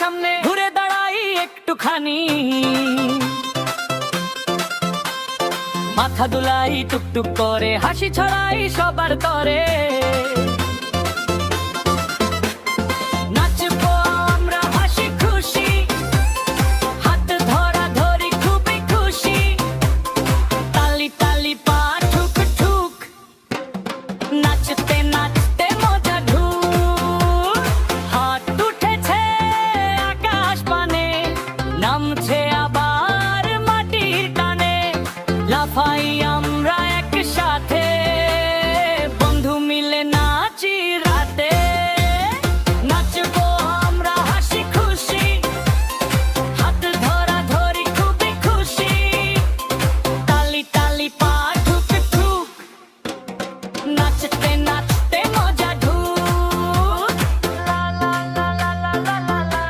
সামনে ঘুরে দাঁড়াই একটুখানি, মাথা দুলাই টুকটুক করে হাসি ছড়াই সবার তরে। নাচবো আমরা হাসি খুশি, হাত ধরা ধরি খুবই খুশি, তালি তালি পা ঠুক ঠুক, নাচতে নাচতে মজা ঢুক। হাত উঠেছে আকাশ পানে, নামছে আবার মাটির টানে, লাফাই আমরা একসাথে, বন্ধু মিলে নাচি রাতে। নাচবো আমরা হাসি খুশি, হাত ধরা ধরি খুবই খুশি, তালি তালি পা ঠুক ঠুক, নাচতে নাচতে মজা ঢুক। লা লা লা লা লা লা লা লা,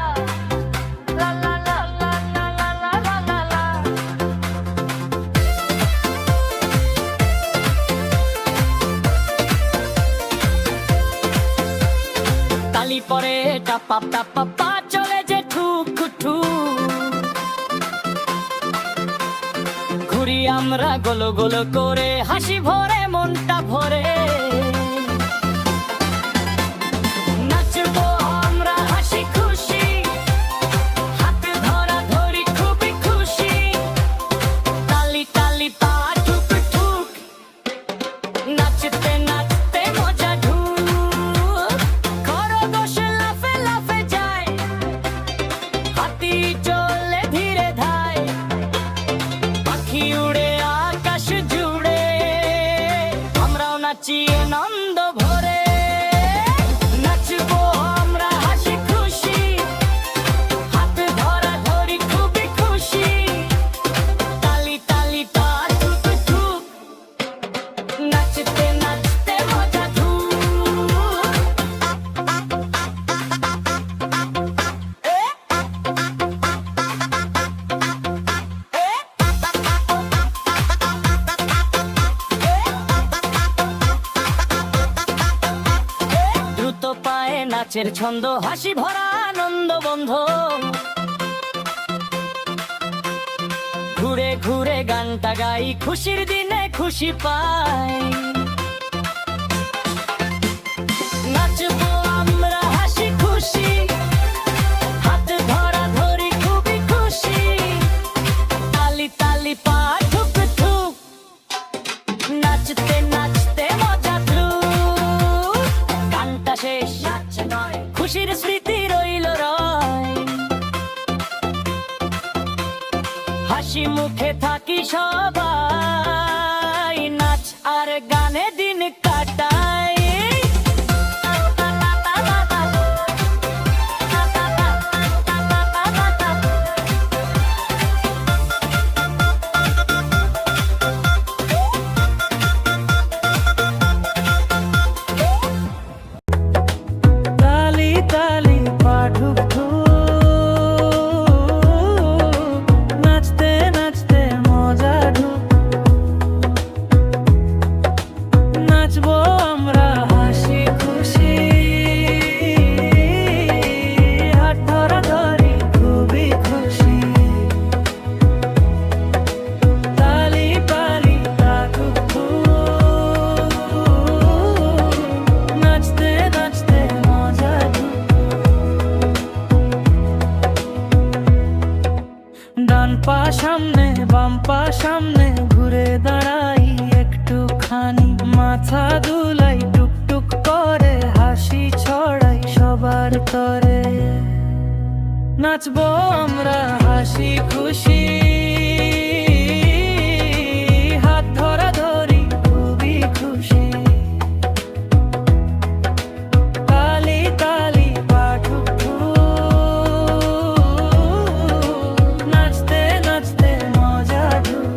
লা লা লা লা লা লা লা লা লা। তালি পরে টাপা টাপা পা চলে যে ঠুক ঠুক, ঘুরি আমরা গোলো গোলো করে হাসি ভরে মনটা ভরে। নাচবো আমরা হাসি খুশি, হাত ধরা ধরি খুবই খুশি, তালি তালি পা ঠুক ঠুক, নাচতে নাচতে মজা ঢুক। খরগোশ লাফে লাফে যায়, হাতি চলে ধীরে ধায়, পাখি উড়ে আকাশ জুড়ে, আমরাও নাচি আনন্দ ভরে। নাচবো আমরা হাসি খুশি, হাত ধরা ধরি খুবই খুশি, তালি তালি পা ঠুক ঠুক, নাচতে নাচতে মজা ঢুক। দ্রুত পায়ে নাচের ছন্দ, হাসি ভরা আনন্দ বন্ধ, ঘুরে ঘুরে গানটা গাই, খুশির দিনে খুশি পাই। নাচবো আমরা হাসি খুশি, হাত ধরা ধরি খুবই খুশি, তালি তালি পা ঠুক ঠুক, নাচতে নাচতে মজা ঢুক। গানটা শেষ, নাচ নয়, খুশির স্মৃতি রইল রয়, হাসি মুখে থাকি সবাই, নাচ আর গানে দিন কাটাই। তালি তালি পা ঠুক ঠুক, নাচতে নাচতে মজা ঢুক। নাচবো আমরা হাসি খুশি, হাত ধরা ধরি খুবই খুশি, তালি পালি পা ঠুক ঠুক, নাচতে নাচতে মজা ঢুক। ডান পা সামনে বাম পা সামনে ঘুরে দাঁড়াই একটুখানি, মাথা দুলাই টুকটুক করে হাসি ছড়াই সবার তরে। নাচবো আমরা হাসি খুশি, হাত ধরা ধরি খুবই খুশি, তালি তালি পা ঠুক ঠুক, নাচতে নাচতে মজা ঢুক।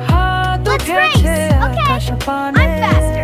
হাত Let's উঠেছে race, okay? আকাশ পানে, I'm faster.